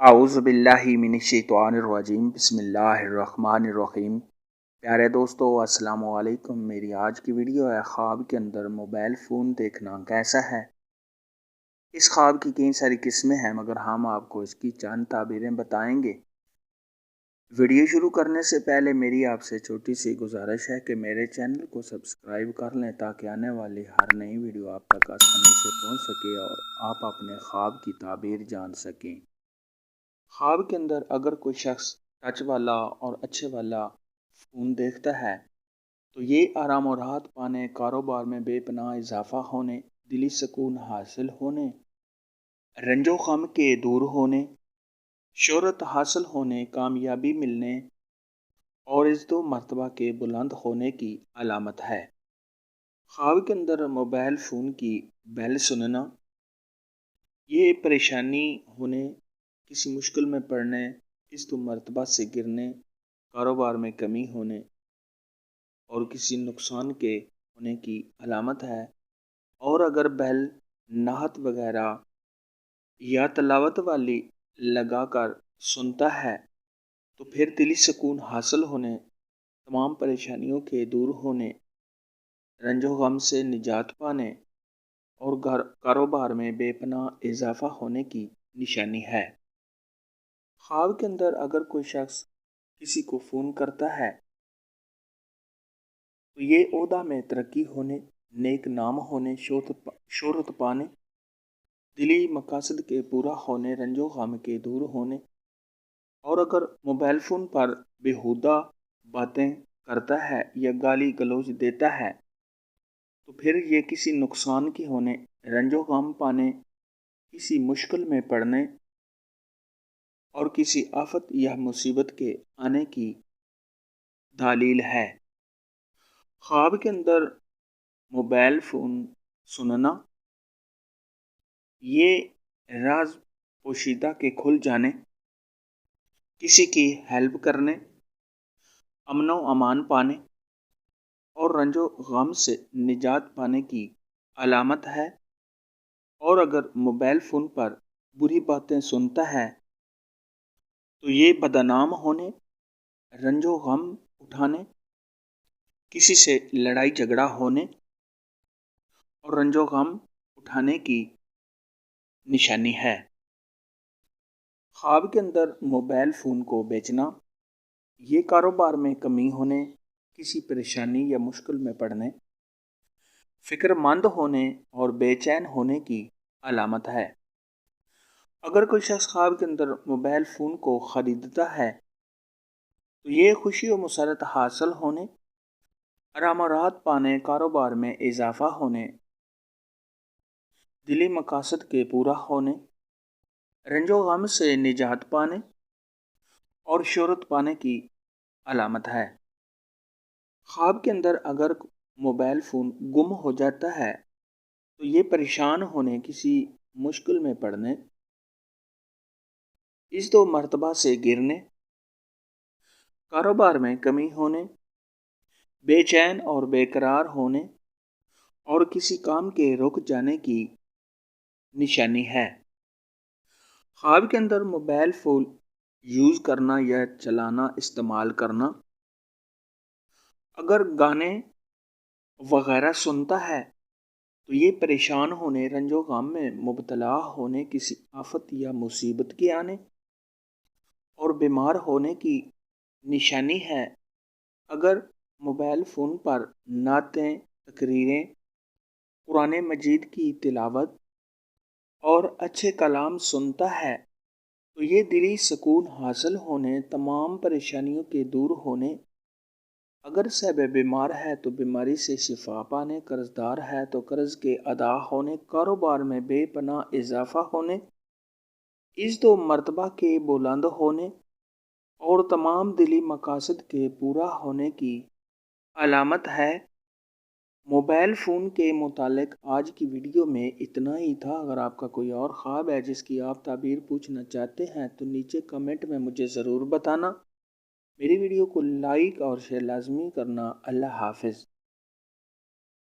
اعوذ باللہ من الشیطان الرجیم بسم اللہ الرحمن الرحیم۔ پیارے دوستو السلام علیکم۔ میری آج کی ویڈیو ہے خواب کے اندر موبائل فون دیکھنا کیسا ہے۔ اس خواب کی کئی ساری قسمیں ہیں مگر ہم آپ کو اس کی چند تعبیریں بتائیں گے۔ ویڈیو شروع کرنے سے پہلے میری آپ سے چھوٹی سی گزارش ہے کہ میرے چینل کو سبسکرائب کر لیں تاکہ آنے والی ہر نئی ویڈیو آپ تک آسانی سے پہنچ سکے اور آپ اپنے خواب کی تعبیر جان سکیں۔ خواب کے اندر اگر کوئی شخص ٹچ والا اور اچھے والا فون دیکھتا ہے تو یہ آرام و راحت پانے، کاروبار میں بے پناہ اضافہ ہونے، دلی سکون حاصل ہونے، رنج و غم کے دور ہونے، شہرت حاصل ہونے، کامیابی ملنے اور عزت و مرتبہ کے بلند ہونے کی علامت ہے۔ خواب کے اندر موبائل فون کی بیل سننا، یہ پریشانی ہونے، کسی مشکل میں پڑنے، عزت و مرتبہ سے گرنے، کاروبار میں کمی ہونے اور کسی نقصان کے ہونے کی علامت ہے۔ اور اگر بیل نعت وغیرہ یا تلاوت والی لگا کر سنتا ہے تو پھر دلی سکون حاصل ہونے، تمام پریشانیوں کے دور ہونے، رنج و غم سے نجات پانے اور کاروبار میں بے پناہ اضافہ ہونے کی نشانی ہے۔ خواب کے اندر اگر کوئی شخص کسی کو فون کرتا ہے تو یہ عہدہ میں ترقی ہونے، نیک نام ہونے، شہرت پانے، دلی مقاصد کے پورا ہونے، رنج و غم کے دور ہونے اور اگر موبائل فون پر بیہودہ باتیں کرتا ہے یا گالی گلوچ دیتا ہے تو پھر یہ کسی نقصان کے ہونے، رنج و غم پانے، کسی مشکل میں پڑنے اور کسی آفت یا مصیبت کے آنے کی دلیل ہے۔ خواب کے اندر موبائل فون سننا، یہ راز پوشیدہ کے کھل جانے، کسی کی ہیلپ کرنے، امن و امان پانے اور رنج و غم سے نجات پانے کی علامت ہے۔ اور اگر موبائل فون پر بری باتیں سنتا ہے تو یہ بدنام ہونے، رنج و غم اٹھانے، کسی سے لڑائی جھگڑا ہونے اور رنج و غم اٹھانے کی نشانی ہے۔ خواب کے اندر موبائل فون کو بیچنا، یہ کاروبار میں کمی ہونے، کسی پریشانی یا مشکل میں پڑنے، فکر مند ہونے اور بے چین ہونے کی علامت ہے۔ اگر کوئی شخص خواب کے اندر موبائل فون کو خریدتا ہے تو یہ خوشی و مسرت حاصل ہونے، آرام و راحت پانے، کاروبار میں اضافہ ہونے، دلی مقاصد کے پورا ہونے، رنج و غم سے نجات پانے اور شہرت پانے کی علامت ہے۔ خواب کے اندر اگر موبائل فون گم ہو جاتا ہے تو یہ پریشان ہونے، کسی مشکل میں پڑنے، عزت و مرتبہ سے گرنے، کاروبار میں کمی ہونے، بے چین اور بے قرار ہونے اور کسی کام کے رک جانے کی نشانی ہے۔ خواب کے اندر موبائل فون یوز کرنا یا چلانا، استعمال کرنا، اگر گانے وغیرہ سنتا ہے تو یہ پریشان ہونے، رنج و غم میں مبتلا ہونے، کسی آفت یا مصیبت کے آنے اور بیمار ہونے کی نشانی ہے۔ اگر موبائل فون پر نعتیں، تقریریں، قرآن مجید کی تلاوت اور اچھے کلام سنتا ہے تو یہ دلی سکون حاصل ہونے، تمام پریشانیوں کے دور ہونے، اگر صاحب بیمار ہے تو بیماری سے شفا پانے، قرض دار ہے تو قرض کے ادا ہونے، کاروبار میں بے پناہ اضافہ ہونے، عزت و مرتبہ کے بلند ہونے اور تمام دلی مقاصد کے پورا ہونے کی علامت ہے۔ موبائل فون کے متعلق آج کی ویڈیو میں اتنا ہی تھا۔ اگر آپ کا کوئی اور خواب ہے جس کی آپ تعبیر پوچھنا چاہتے ہیں تو نیچے کمنٹ میں مجھے ضرور بتانا۔ میری ویڈیو کو لائک اور شیئر لازمی کرنا۔ اللہ حافظ۔